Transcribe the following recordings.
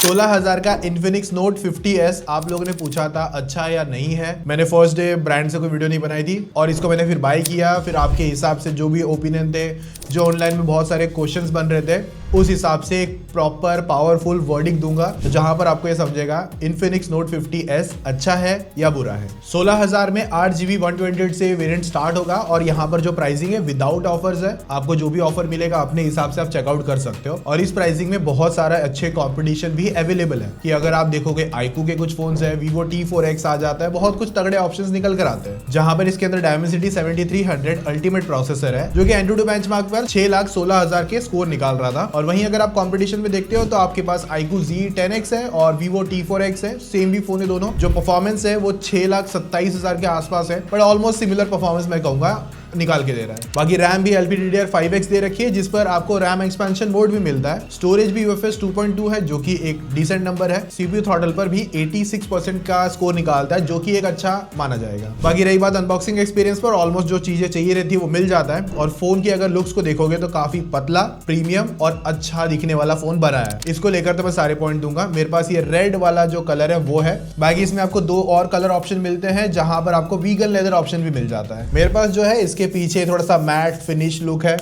16,000 का Infinix Note 50s आप लोगों ने पूछा था अच्छा या नहीं है। मैंने फर्स्ट डे ब्रांड से कोई वीडियो नहीं बनाई थी और इसको मैंने फिर बाय किया। फिर आपके हिसाब से जो भी ओपिनियन थे, जो ऑनलाइन में बहुत सारे क्वेश्चंस बन रहे थे, उस हिसाब से एक प्रॉपर पावरफुल वर्डिंग दूंगा जहां पर आपको ये समझेगा Infinix Note 50s अच्छा है या बुरा है। 16,000 में 8GB 128 से वेरिएंट स्टार्ट होगा और यहाँ पर जो प्राइसिंग है विदाउट ऑफर्स है। आपको जो भी ऑफर मिलेगा अपने हिसाब से आप चेकआउट कर सकते हो और इस प्राइसिंग में बहुत सारा अच्छे कॉम्पिटिशन भी अवेलेबल है कि अगर आप देखोगे iQOO के कुछ फोन्स है, Vivo T4X आ जाता है, बहुत कुछ तगड़े ऑप्शंस निकल कर आते हैं। जहां पर इसके अंदर Dimensity 7300 अल्टीमेट प्रोसेसर है जो कि Antutu बेंचमार्क पर 6,16,000 के स्कोर निकाल रहा था। और वहीं अगर आप कंपटीशन में देखते हो तो आपके पास iQOO Z10X है और Vivo T4X है, सेम भी फोन है दोनों। जो परफॉर्मेंस है वो 6,27,000 के आसपास है, बट ऑलमोस्ट सिमिलर परफॉर्मेंस मैं कहूंगा निकाल के दे रहा है। बाकी रैम भी LPDDR5X दे रखी है जिस पर आपको रैम एक्सपेंशन मोड भी मिलता है। स्टोरेज भी UFS 2.2 है जो कि एक डिसेंट नंबर है। CPU थ्रॉटल पर भी 86% का स्कोर निकालता है जो कि एक अच्छा माना जाएगा। बाकी रही बात अनबॉक्सिंग एक्सपीरियंस पर, ऑलमोस्ट जो चीजें चाहिए रहती है वो मिल जाता है। और फोन की अगर लुक्स को देखोगे तो काफी पतला, प्रीमियम और अच्छा दिखने वाला फोन बना है। इसको लेकर तो मैं सारे पॉइंट दूंगा। मेरे पास ये रेड वाला जो कलर है वो है। बाकी इसमें आपको 2 और कलर ऑप्शन मिलते हैं जहां पर आपको वीगन लेदर ऑप्शन भी मिल जाता है। मेरे पास जो है इसके पीछे थोड़ा सा मैट फिनिश लुक है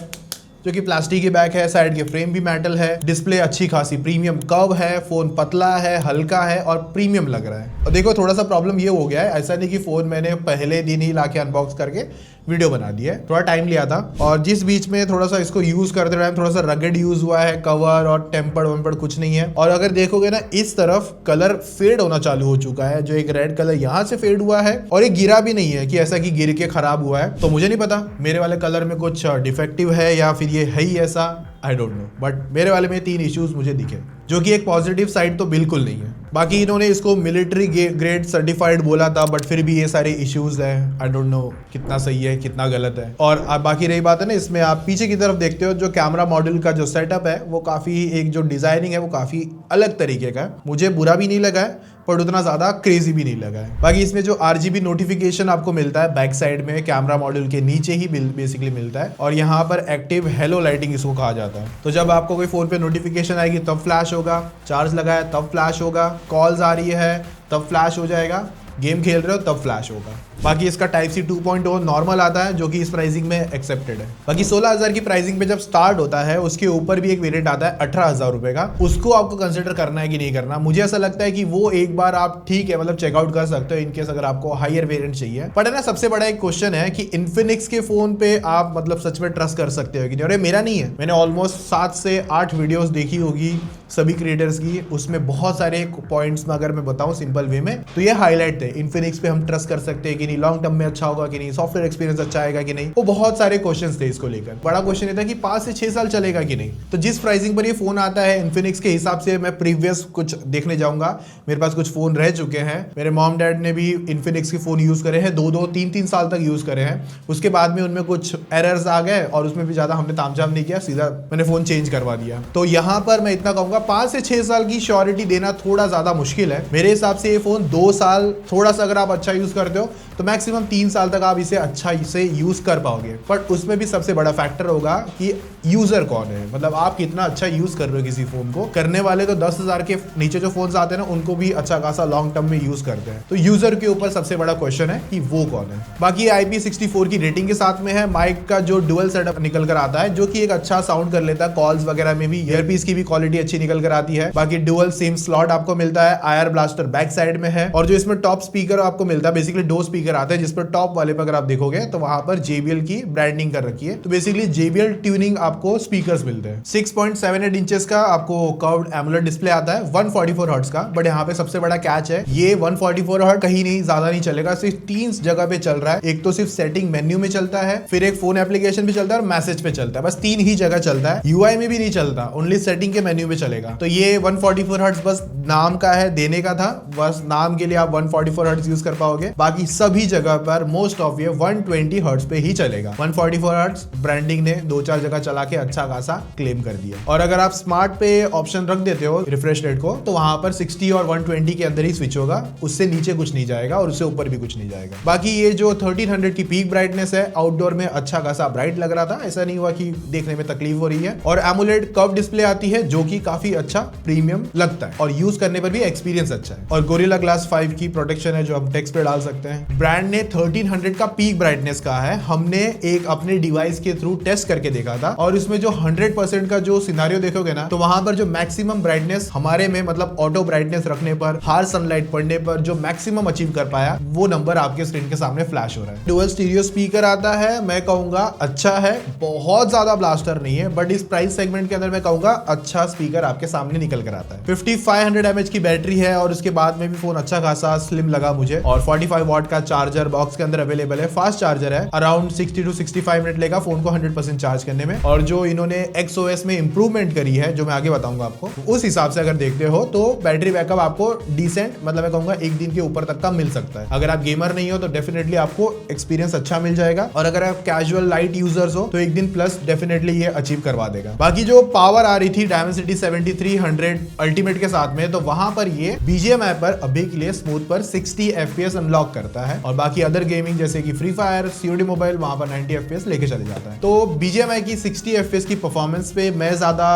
जो कि प्लास्टिक की बैक है। साइड के फ्रेम भी मेटल है। डिस्प्ले अच्छी खासी प्रीमियम कर्व है। फोन पतला है, हल्का है और प्रीमियम लग रहा है। और देखो थोड़ा सा प्रॉब्लम ये हो गया है, ऐसा नहीं कि फोन मैंने पहले दिन ही लाके अनबॉक्स करके वीडियो बना दी है, थोड़ा टाइम लिया था। और जिस बीच में थोड़ा सा इसको यूज करते टाइम थोड़ा सा रगेड यूज हुआ है, कवर और टेम्पर्ड वेम्पर्ड कुछ नहीं है। और अगर देखोगे ना इस तरफ कलर फेड होना चालू हो चुका है, जो एक रेड कलर यहाँ से फेड हुआ है और ये गिरा भी नहीं है कि ऐसा कि गिर के खराब हुआ है। तो मुझे नहीं पता मेरे वाले कलर में कुछ डिफेक्टिव है या फिर ये है ही ऐसा, आई डोंट नो। बट मेरे वाले में 3 इश्यूज मुझे दिखे जो कि एक पॉजिटिव साइड तो बिल्कुल नहीं है। बाकी इन्होंने इसको मिलिट्री ग्रेड सर्टिफाइड बोला था बट फिर भी ये सारे इश्यूज हैं। आई डोंट नो कितना सही है कितना गलत है। और बाकी रही बात है ना, इसमें आप पीछे की तरफ देखते हो जो कैमरा मॉड्यूल का जो सेटअप है वो काफी, एक जो डिजाइनिंग है वो काफी अलग तरीके का है। मुझे बुरा भी नहीं लगा है पर उतना ज्यादा क्रेजी भी नहीं लगा है। बाकी इसमें जो RGB नोटिफिकेशन आपको मिलता है बैक साइड में कैमरा मॉड्यूल के नीचे ही बेसिकली मिलता है और यहाँ पर एक्टिव हेलो लाइटिंग इसको कहा जाता है। तो जब आपको कोई फोन पे नोटिफिकेशन आएगी तब फ्लैश होगा, चार्ज लगाया तब फ्लैश होगा, कॉल्स आ रही है तब फ्लैश हो जाएगा, गेम खेल रहे हो तब फ्लैश होगा। बाकी इसका Type-C 2.0 नॉर्मल आता है जो कि इस प्राइसिंग में एक्सेप्टेड है। बाकी 16,000 की प्राइसिंग पे जब स्टार्ट होता है उसके ऊपर भी एक वेरिएंट आता है 18,000 रुपए का, उसको आपको कंसिडर करना है कि नहीं करना। मुझे ऐसा लगता है कि वो एक बार आप ठीक है मतलब चेकआउट कर सकते हो इनकेस अगर आपको हायर वेरिएंट चाहिए। बट है ना, सबसे बड़ा एक क्वेश्चन है कि इन्फिनिक्स के फोन पे आप मतलब सच में ट्रस्ट कर सकते हो कि नहीं। और मेरा नहीं है, मैंने ऑलमोस्ट 7 से 8 वीडियोस देखी होगी सभी क्रिएटर्स की, उसमें बहुत सारे पॉइंट्स में अगर मैं बताऊं सिंपल वे में तो ये हाईलाइट थे। इन्फिनिक्स पे हम ट्रस्ट कर सकते हैं कि नहीं, लॉन्ग टर्म में अच्छा होगा कि नहीं, सॉफ्टवेयर एक्सपीरियंस अच्छा आएगा कि नहीं, वो बहुत सारे क्वेश्चंस थे इसको लेकर। बड़ा क्वेश्चन ये था कि 5 से 6 साल चलेगा कि नहीं। तो जिस प्राइसिंग पर ये फोन आता है इन्फिनिक्स के हिसाब से मैं प्रीवियस कुछ देखने जाऊंगा। मेरे पास कुछ फोन रह चुके हैं, मेरे मॉम डैड ने भी इन्फिनिक्स के फोन यूज करे हैं, 2-2 3-3 साल तक यूज करे हैं। उसके बाद में उनमें कुछ एरर्स आ गए और उसमें भी ज्यादा हमने तामझाम नहीं किया, सीधा मैंने फोन चेंज करवा दिया। तो यहाँ पर मैं इतना कहूंगा 5 से 6 साल की श्योरिटी देना थोड़ा ज्यादा मुश्किल है मेरे हिसाब से। ये फोन 2 साल थोड़ा सा अगर आप अच्छा यूज करते हो तो मैक्सिमम 3 साल तक आप इसे अच्छा इसे यूज कर पाओगे। बट उसमें भी सबसे बड़ा फैक्टर होगा कि यूजर कौन है, मतलब आप कितना अच्छा यूज कर रहे हो किसी फोन को। करने वाले तो 10,000 के नीचे जो फोन आते हैं ना उनको भी अच्छा खासा लॉन्ग टर्म में यूज करते हैं। तो यूजर के ऊपर सबसे बड़ा क्वेश्चन है कि वो कौन है। बाकी IP64 की रेटिंग के साथ में है। माइक का जो डुअल सेटअप निकल कर आता है जो कि एक अच्छा साउंड कर लेता है, कॉल्स वगैरह में भी ईयरपीस की भी क्वालिटी अच्छी निकल कर आती है। बाकी डुअल सिम स्लॉट आपको मिलता है, आयर ब्लास्टर बैक साइड में है और जो इसमें टॉप स्पीकर आपको मिलता है बेसिकली 2 स्पीकर आते हैं जिस पर टॉप वाले पर अगर आप देखोगे तो वहां पर JBL की ब्रांडिंग कर रखी है। तो बेसिकली JBL ट्यूनिंग आपको स्पीकर्स मिलते हैं। 6.78 इंचेस का आपको कर्व्ड एमोलेड डिस्प्ले आता है 144 हर्ट्ज का। बट यहाँ पे सबसे बड़ा कैच है ये 144 हर्ट्ज कहीं नहीं, ज्यादा नहीं चलेगा, सिर्फ 3 जगह पे चल रहा है। एक तो सिर्फ सेटिंग मेन्यू में चलता है, फिर एक फोन एप्लीकेशन पे चलता है और मैसेज पे चलता है, बस 3 ही जगह चलता है। UI में भी नहीं चलता, ओनली सेटिंग के मेन्यू में चलेगा। तो ये 144 हर्ट्ज बस नाम का है, देने का था, बस नाम के लिए आप 144 हर्ट्ज यूज कर पाओगे। बाकी सब सभी जगह पर मोस्ट ऑफ ये 120 हर्ट्ज पे ही चलेगा। 144 हर्ट्ज ब्रांडिंग ने 2-4 जगह चला के अच्छा खासा क्लेम कर दिया। और अगर आप स्मार्ट पे ऑप्शन रख देते हो रिफ्रेश रेट को, तो वहां पर 60 और 120 के अंदर ही स्विच होगा, उससे नीचे कुछ नहीं जाएगा और उससे ऊपर भी कुछ नहीं जाएगा। बाकी ये जो 1300 की पीक ब्राइटनेस है, आउटडोर में अच्छा खासा ब्राइट लग रहा था, ऐसा नहीं हुआ कि देखने में तकलीफ हो रही है। और एमोलेड कर्व डिस्प्ले आती है जो कि काफी अच्छा प्रीमियम लगता है और यूज करने पर भी एक्सपीरियंस अच्छा है। और गोरिल्ला ग्लास 5 की प्रोटेक्शन है जो हम टेक्स्ट पे डाल सकते हैं। ब्रांड ने 1300 का पीक ब्राइटनेस कहा है, हमने एक अपने डिवाइस के थ्रू टेस्ट करके देखा था और इसमें जो 100% का जो सिनारियो देखोगे ना, तो वहां पर जो मैक्सिमम ब्राइटनेस हमारे में मतलब ऑटो ब्राइटनेस रखने पर, हार्श सनलाइट पड़ने पर जो मैक्सिमम अचीव कर पाया, वो नंबर आपके स्क्रीन के सामने फ्लैश हो रहा है। डुअल स्टीरियो स्पीकर आता है, मैं कहूंगा अच्छा है, बहुत ज्यादा ब्लास्टर नहीं है, बट इस प्राइस सेगमेंट के अंदर मैं कहूंगा अच्छा स्पीकर आपके सामने निकल कर आता है। 5500 mAh की बैटरी है और उसके बाद में भी फोन अच्छा खासा स्लिम लगा मुझे। और 45 वॉट का चार्जर बॉक्स के अंदर अवेलेबल है, फास्ट चार्जर है, अराउंड 60 to 65 मिनट लेगा फोन को 100% चार्ज करने में। और जो इन्होंने XOS में इंप्रूवमेंट करी है, जो मैं आगे बताऊंगा आपको, उस हिसाब से अगर देखते हो तो बैटरी बैकअप आपको डिसेंट, मतलब मैं कहूंगा एक दिन के ऊपर तक का मिल सकता है। अगर आप गेमर नहीं हो तो डेफिनेटली आपको एक्सपीरियंस अच्छा मिल जाएगा, और अगर आप कैजुअल लाइट यूजर्स हो तो एक दिन प्लस डेफिनेटली ये अचीव करवा देगा। बाकी जो पावर आ रही थी Dimensity 7300 अल्टीमेट के साथ में, तो वहां पर ये BGMI पर अभी के लिए स्मूथ पर 60 FPS अनलॉक करता है, और बाकी अदर गेमिंग जैसे कि फ्री फायर, COD मोबाइल, वहां पर 90 FPS लेके चले जाता है। तो BGMI की 60 FPS की परफॉर्मेंस पे मैं ज्यादा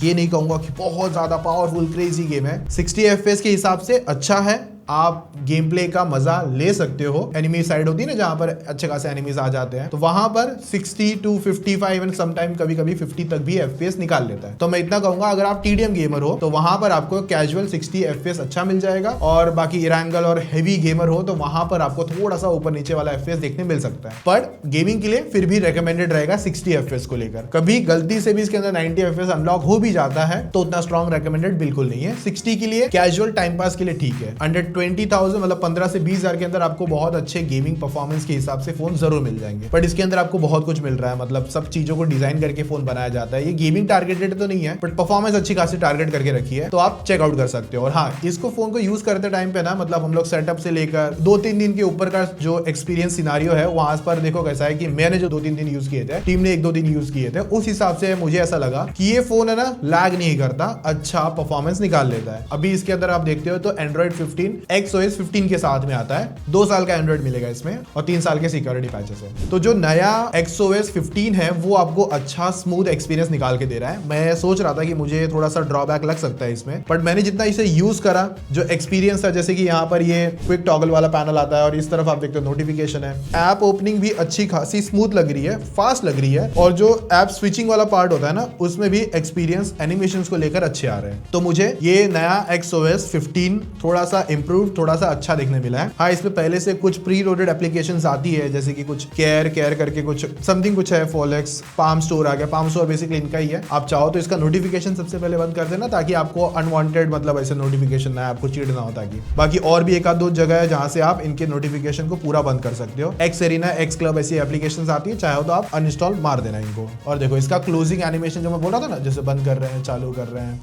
ये नहीं कहूंगा कि बहुत ज्यादा पावरफुल क्रेजी गेम है। 60 FPS के हिसाब से अच्छा है, आप गेम प्ले का मजा ले सकते हो। एनिमी साइड होती है ना जहां पर अच्छे खासे एनिमीज आ जाते हैं, तो वहां पर 60 to 55 इवन समटाइम कभी कभी 50 तक भी FPS निकाल लेता है। तो मैं इतना कहूंगा अगर आप TDM गेमर हो तो वहां पर आपको कैजुअल 60 FPS अच्छा मिल जाएगा, और बाकी इरांगल और हेवी गेमर हो तो वहां पर आपको थोड़ा सा ऊपर नीचे वाला FPS देखने मिल सकता है। पर गेमिंग के लिए फिर भी रिकमेंडेड रहेगा 60 FPS को लेकर। कभी गलती से भी इसके अंदर 90 FPS अनलॉक हो भी जाता है तो उतना स्ट्रॉन्ग रिकमेंडेड बिल्कुल नहीं है। 60 के लिए कैजुअल टाइम पास के लिए ठीक है। अंडर 20,000 मतलब 15 से 20 हजार के अंदर आपको बहुत अच्छे गेमिंग परफॉर्मेंस के हिसाब से फोन जरूर मिल जाएंगे, बट इसके अंदर आपको बहुत कुछ मिल रहा है, मतलब सब चीजों को डिजाइन करके फोन बनाया जाता है। ये गेमिंग टारगेटेड तो नहीं है, बट परफॉर्मेंस अच्छी खासी टारगेट करके रखी है, तो आप चेकआउट कर सकते हो। और हाँ, इसको फोन को यूज करते टाइम पे ना, मतलब हम लोग सेटअप से लेकर 2-3 दिन के ऊपर का जो एक्सपीरियंस सिनारियो है, वहां पर देखो कैसा है कि मैंने जो 2-3 दिन यूज किए थे, टीम ने 1-2 दिन यूज किए थे, उस हिसाब से मुझे ऐसा लगा कि ये फोन है ना लैग नहीं करता, अच्छा परफॉर्मेंस निकाल लेता है। अभी इसके अंदर आप देखते हो तो एंड्रॉइड 15 XOS 15 के साथ में आता है, 2 साल का एंड्रॉइड मिलेगा इसमें और 3 साल के सिक्योरिटी पैचेस है। तो जो नया XOS 15 है वो आपको अच्छा स्मूथ एक्सपीरियंस निकाल के दे रहा है। मैं सोच रहा था कि मुझे थोड़ा सा ड्रॉबैक लग सकता है इसमें, बट मैंने जितना इसे यूज करा, जो एक्सपीरियंस था, जैसे कि यहाँ पर ये क्विक टॉगल वाला पैनल आता है और इस तरफ आप देखते हो नोटिफिकेशन है, ऐप ओपनिंग भी अच्छी खासी स्मूथ लग रही है, फास्ट लग रही है, और जो ऐप स्विचिंग वाला पार्ट होता है ना, उसमें भी एक्सपीरियंस एनिमेशंस को लेकर अच्छे आ रहे हैं। तो मुझे ये नया XOS 15 थोड़ा सा इंप्रूव, थोड़ा सा अच्छा देखने मिला है। हाँ, इसमें पहले से कुछ प्री लोडेड एप्लीकेशंस आती है, जैसे कि कुछ केयर करके कुछ समथिंग कुछ है, फॉलेक्स, पाम स्टोर आ गया। पाम स्टोर बेसिकली इनका ही है। आप चाहो तो इसका नोटिफिकेशन सबसे पहले बंद कर देना, ताकि आपको अनवांटेड मतलब ऐसे नोटिफिकेशन ना, आपको चिढ़ ना हो। ताकि बाकी और भी एक आध दो जगह है जहां से आप इनके नोटिफिकेशन को पूरा बंद कर सकते हो। एक्स एरिना, एक्स क्लब ऐसी एप्लीकेशंस आती है, चाहो तो आप अनइंस्टॉल मार देना इनको। और देखो इसका क्लोजिंग एनिमेशन जो मैं बोल रहा था ना, जैसे बंद कर रहे हैं, चालू कर रहे हैं,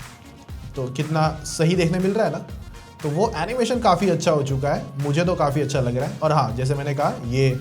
तो कितना सही देखने मिल रहा है ना। तो वो एनिमेशन काफ़ी अच्छा हो चुका है, मुझे तो काफ़ी अच्छा लग रहा है। और हाँ, जैसे मैंने कहा, ये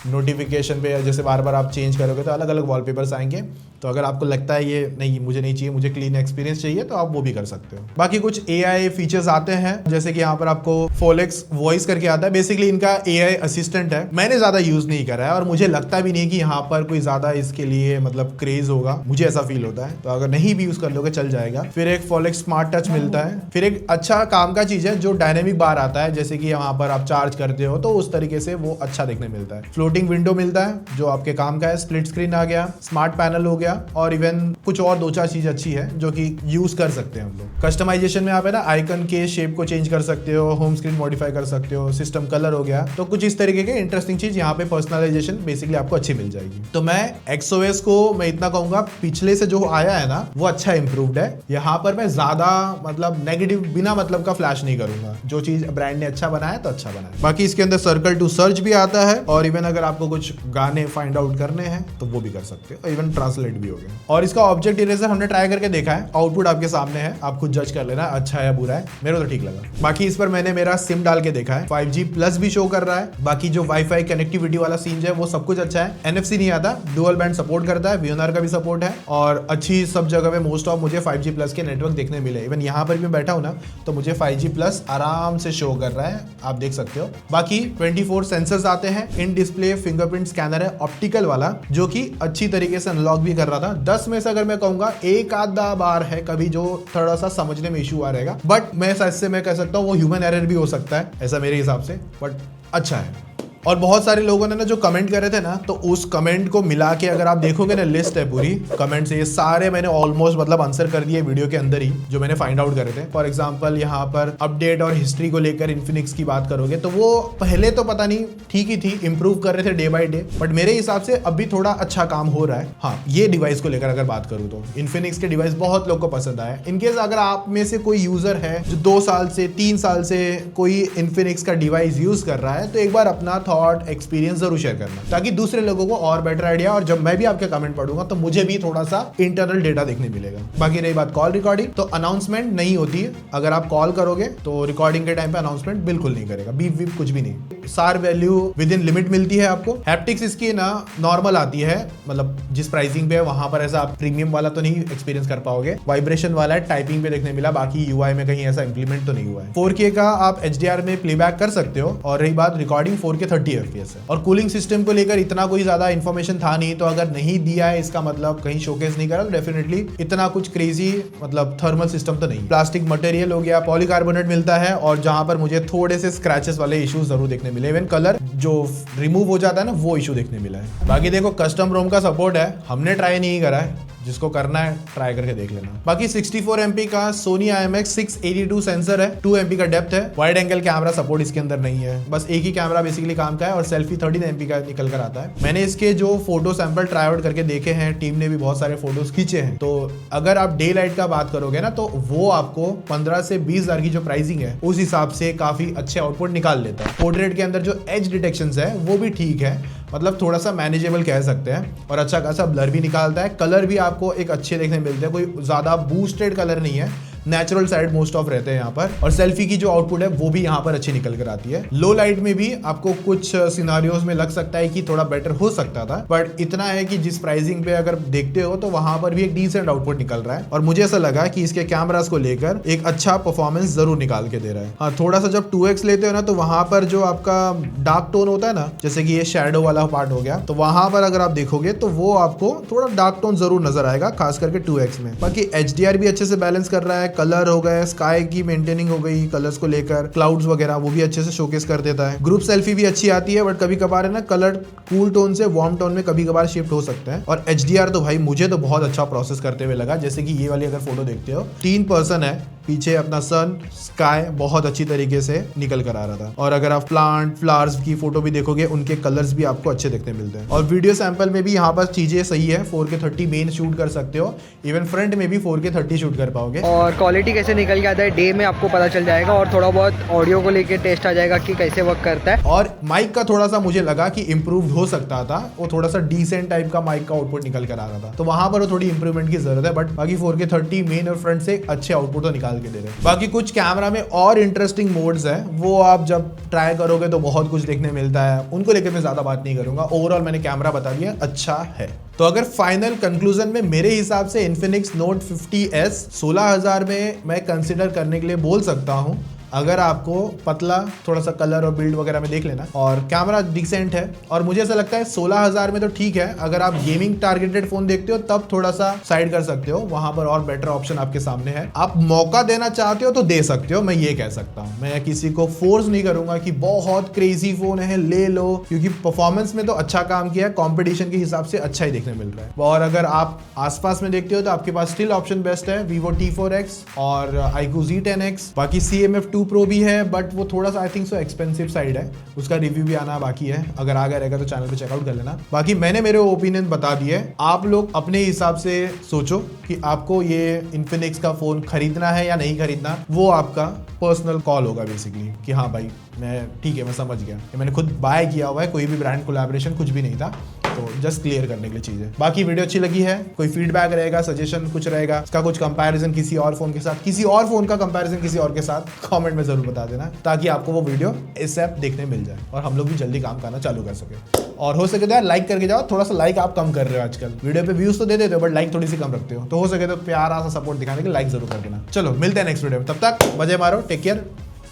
नोटिफिकेशन पे जैसे बार बार आप चेंज करोगे तो अलग अलग वॉलपेपर्स आएंगे। तो अगर आपको लगता है ये नहीं, मुझे नहीं चाहिए, मुझे क्लीन एक्सपीरियंस चाहिए, तो आप वो भी कर सकते हो। बाकी कुछ AI फीचर्स आते हैं, जैसे कि यहाँ पर आपको फोलेक्स वॉइस करके आता है। बेसिकली इनका AI असिस्टेंट है, मैंने ज्यादा यूज नहीं करा है और मुझे लगता भी नहीं कि यहाँ पर कोई ज्यादा इसके लिए मतलब क्रेज होगा, मुझे ऐसा फील होता है। तो अगर नहीं भी यूज कर लोगे चल जाएगा। फिर एक फोलेक्स स्मार्ट टच मिलता है। फिर एक अच्छा काम का चीज है जो डायनेमिक बार आता है, जैसे कि यहाँ पर आप चार्ज करते हो तो उस तरीके से वो अच्छा देखने मिलता है। फ्लोटिंग विंडो मिलता है जो आपके काम का है। स्प्लिट स्क्रीन आ गया, स्मार्ट पैनल हो गया, और इवन कुछ और 2-4 चीज अच्छी है जो कि यूज कर सकते हैं हम लोग। कस्टमाइजेशन में आप है ना आइकन के शेप को चेंज कर सकते हो, होम स्क्रीन मॉडिफाई कर सकते हो, सिस्टम कलर हो गया। तो कुछ इस तरीके के इंटरेस्टिंग चीज यहाँ पे पर्सनलाइजेशन बेसिकली आपको अच्छी मिल जाएगी। तो मैं XOS को मैं इतना कहूंगा, पिछले से जो आया है ना वो अच्छा इंप्रूव्ड है। यहाँ पर मैं ज्यादा मतलब नेगेटिव बिना मतलब का फ्लैश नहीं करूंगा। जो चीज ब्रांड ने अच्छा बनाया तो अच्छा बनाया। बाकी इसके अंदर सर्कल टू सर्च भी आता है, और इवन अगर अगर आपको कुछ गाने फाइंड आउट करने हैं तो वो भी कर सकते हो, इवन ट्रांसलेट भी हो गए। और इसका ऑब्जेक्ट इरेजर हमने ट्राई करके देखा है, आउटपुट आपके सामने है, आप खुद जज कर लेना अच्छा है या बुरा है, मेरे को तो ठीक लगा। बाकी इस पर मैंने मेरा सिम डाल के देखा है, 5G प्लस भी शो कर रहा है, बाकी जो वाईफाई कनेक्टिविटी वाला सीन है वो सब कुछ अच्छा है, NFC नहीं आता, डुअल बैंड सपोर्ट करता है, VNR का भी सपोर्ट है, और अच्छी सब जगह में मोस्ट ऑफ मुझे 5G प्लस के नेटवर्क देखने मिले। इवन यहाँ पर भी मैं बैठा हूँ ना तो मुझे 5G प्लस आराम से शो कर रहा है, आप देख सकते हो। बाकी 24 सेंसर्स आते हैं, इन डिस्प्ले फिंगरप्रिंट स्कैनर है ऑप्टिकल वाला, जो कि अच्छी तरीके से अनलॉक भी कर रहा था। 10 में से अगर मैं कहूंगा एक आधा बार है कभी जो थोड़ा सा समझने में इशू आ रहेगा, बट मैं ऐसे मैं कह सकता हूँ वो ह्यूमन एरर भी हो सकता है, ऐसा मेरे हिसाब से, बट अच्छा है। और बहुत सारे लोगों ने ना जो कमेंट करे थे ना, तो उस कमेंट को मिला के अगर आप देखोगे ना, लिस्ट है पूरी कमेंट से, ये सारे मैंने ऑलमोस्ट मतलब आंसर कर दिए वीडियो के अंदर ही, जो मैंने फाइंड आउट करे थे। फॉर एग्जांपल यहाँ पर अपडेट और हिस्ट्री को लेकर इन्फिनिक्स की बात करोगे तो वो पहले तो पता नहीं ठीक ही थी, इंप्रूव कर रहे थे डे बाई डे, बट मेरे हिसाब से अभी थोड़ा अच्छा काम हो रहा है। हाँ, ये डिवाइस को लेकर अगर बात करूँ तो इन्फिनिक्स के डिवाइस बहुत लोग को पसंद आया। इनकेस अगर आप में से कोई यूजर है जो 2 साल से 3 साल से कोई इन्फिनिक्स का डिवाइस यूज कर रहा है, तो एक बार अपना थॉट एक्सपीरियंस जरूर शेयर करना, ताकि दूसरे लोगों को और बेटर आइडिया, और जब मैं भी आपके कमेंट पढ़ूंगा तो मुझे भी थोड़ा सा इंटरनल डेटा देखने मिलेगा। बाकी रही बात कॉल रिकॉर्डिंग, तो अनाउंसमेंट नहीं होती है, अगर आप कॉल करोगे तो रिकॉर्डिंग के टाइम पे अनाउंसमेंट बिल्कुल नहीं करेगा, बीप वीप कुछ भी नहीं। सार वैल्यू विद इन लिमिट मिलती है आपको। हैप्टिक्स इसकी ना नॉर्मल आती है, मतलब जिस प्राइसिंग पे है वहां पर ऐसा आप प्रीमियम वाला तो नहीं एक्सपीरियंस कर पाओगे। वाइब्रेशन वाला है, टाइपिंग पे देखने मिला, बाकी UI में कहीं ऐसा इंप्लीमेंट तो नहीं हुआ है। 4K का आप HDR में प्लेबैक कर सकते हो, और रही बात रिकॉर्डिंग 4K 30 FPS है। और कूलिंग सिस्टम को लेकर इतना कोई ज्यादा इन्फॉर्मेशन था नहीं, तो अगर नहीं दिया है इसका मतलब कहीं शोकेस नहीं करा, तो डेफिनेटली इतना कुछ क्रेजी मतलब थर्मल सिस्टम तो नहीं। प्लास्टिक मटेरियल हो गया, पॉलीकार्बोनेट मिलता है, और जहां पर मुझे थोड़े से स्क्रैचेस वाले इश्यूज जरूर देखने मिले, इवन कलर जो रिमूव हो जाता है ना वो इशू देखने मिला है। बाकी देखो कस्टम रोम का सपोर्ट है, हमने ट्राई नहीं करा है, जिसको करना है ट्राई करके देख लेना। बाकी 64 MP का Sony IMX 682 सेंसर है, 2 MP का डेप्थ है, वाइड एंगल कैमरा सपोर्ट इसके अंदर नहीं है, बस एक ही कैमरा बेसिकली काम का है, और सेल्फी 13 MP का निकल कर आता है। मैंने इसके जो फोटो सैंपल ट्राई आउट करके देखे हैं, टीम ने भी बहुत सारे फोटोज खींचे हैं, तो अगर आप डे लाइट का बात करोगे ना, तो वो आपको 15 से 20 हजार की जो प्राइसिंग है उस हिसाब से काफी अच्छे आउटपुट निकाल लेता है। पोर्ट्रेट के अंदर जो एज डिटेक्शन है वो भी ठीक है, मतलब थोड़ा सा मैनेजेबल कह सकते हैं, और अच्छा खासा ब्लर भी निकालता है। कलर भी आपको एक अच्छे देखने मिलते हैं, कोई ज्यादा बूस्टेड कलर नहीं है, नेचुरल साइड मोस्ट ऑफ रहते हैं यहाँ पर। और सेल्फी की जो आउटपुट है वो भी यहाँ पर अच्छी निकल कर आती है। लो लाइट में भी आपको कुछ सिनारियोज में लग सकता है कि थोड़ा बेटर हो सकता था, बट इतना है कि जिस प्राइसिंग पे अगर देखते हो तो वहां पर भी एक डिसेंट आउटपुट निकल रहा है, और मुझे ऐसा लगा कि इसके कैमरास को लेकर एक अच्छा परफॉर्मेंस जरूर निकाल के दे रहा है। हाँ, थोड़ा सा जब 2x लेते हो ना, तो वहां पर जो आपका डार्क टोन होता है ना, जैसे कि ये शैडो वाला पार्ट हो गया, तो वहां पर अगर आप देखोगे तो वो आपको थोड़ा डार्क टोन जरूर नजर आएगा, खास करके 2x में। बाकी HDR भी अच्छे से बैलेंस कर रहा है, कलर हो गए, स्काई की मेंटेनिंग हो गई, कलर्स को लेकर क्लाउड्स वगैरह वो भी अच्छे से शोकेस कर देता है। ग्रुप सेल्फी भी अच्छी आती है, बट कभी कभार है ना कलर कूल टोन से वार्म टोन में कभी कभार शिफ्ट हो सकता है। और HDR तो भाई मुझे तो बहुत अच्छा प्रोसेस करते हुए लगा, जैसे कि ये वाली अगर फोटो देखते हो, 3 पर्सन है पीछे, अपना सन स्काई बहुत अच्छी तरीके से निकल कर आ रहा था। और अगर आप प्लांट फ्लावर्स की फोटो भी देखोगे, उनके कलर्स भी आपको अच्छे देखने मिलते हैं। और वीडियो सैंपल में भी यहाँ पर चीजें सही है, 4K 30 मेन शूट कर सकते हो, इवन फ्रंट में भी 4K 30 शूट कर पाओगे। और क्वालिटी कैसे निकल के आता है डे में आपको पता चल जाएगा, और थोड़ा बहुत ऑडियो को लेके टेस्ट आ जाएगा कि कैसे वर्क करता है। और माइक का थोड़ा सा मुझे लगा कि इंप्रूव हो सकता था, वो थोड़ा सा डिसेंट टाइप का माइक का आउटपुट निकल कर आ रहा था, तो वहां पर वो थोड़ी इंप्रूवमेंट की जरूरत है, बट बाकी 4K 30 मेन और फ्रंट से अच्छे आउटपुट तो निकाल के दे रहे हैं। बाकी कुछ कैमरा में और इंटरेस्टिंग मोड्स है, वो आप जब ट्राई करोगे तो बहुत कुछ देखने मिलता है, उनको लेकर मैं ज्यादा बात नहीं करूंगा। ओवरऑल मैंने कैमरा बता दिया, अच्छा है। तो अगर फाइनल कंक्लूजन में मेरे हिसाब से इन्फिनिक्स नोट 50S 16,000 में मैं कंसिडर करने के लिए बोल सकता हूं, अगर आपको पतला थोड़ा सा कलर और बिल्ड वगैरह में देख लेना, और कैमरा डिसेंट है, और मुझे ऐसा लगता है 16,000 में तो ठीक है। अगर आप गेमिंग टारगेटेड फोन देखते हो तब थोड़ा सा साइड कर सकते हो, वहां पर और बेटर ऑप्शन आपके सामने है। आप मौका देना चाहते हो तो दे सकते हो, मैं ये कह सकता हूं। मैं किसी को फोर्स नहीं करूंगा कि बहुत क्रेजी फोन है ले लो, क्योंकि परफॉर्मेंस में तो अच्छा काम किया है, कॉम्पिटिशन के हिसाब से अच्छा ही देखने मिल रहा है। और अगर आप आसपास में देखते हो तो आपके पास स्टिल ऑप्शन बेस्ट है, Vivo T4X और iQOO Z10X। बाकी CMF2 2 Pro भी है, बट वो थोड़ा सा I think so expensive side है, उसका रिव्यू भी आना बाकी है। अगर आ गया रहेगा तो चैनल पे चेकआउट कर लेना। बाकी मैंने मेरे ओपिनियन बता दिए, आप लोग अपने हिसाब से सोचो कि आपको ये इन्फिनिक्स का फोन खरीदना है या नहीं खरीदना। वो आपका पर्सनल कॉल होगा बेसिकली कि हाँ भाई मैं ठीक है, मैं समझ गया, ये मैंने खुद बाय किया हुआ है, कोई भी ब्रांड कोलैबोरेशन कुछ भी नहीं था, तो जस्ट क्लियर करने के लिए चीज़ें। बाकी वीडियो अच्छी लगी है, कोई फीडबैक रहेगा, सजेशन कुछ रहेगा, इसका कुछ कंपैरिजन किसी और फोन के साथ, किसी और फोन का कंपैरिजन किसी और के साथ कमेंट में जरूर बता देना, ताकि आपको वो वीडियो एसएप देखने मिल जाए और हम लोग भी जल्दी काम करना चालू कर सके। और हो सके तो यार लाइक करके जाओ, थोड़ा सा लाइक आप कम कर रहे हो आजकल, वीडियो पे व्यूज तो दे देते हो बट लाइक थोड़ी सी कम रखते हो, तो हो सके तो प्यारा सा सपोर्ट दिखाने के लाइक जरूर कर देना। चलो मिलते हैं नेक्स्ट वीडियो में, तब तक मजे मारो, टेक केयर,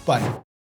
बाय।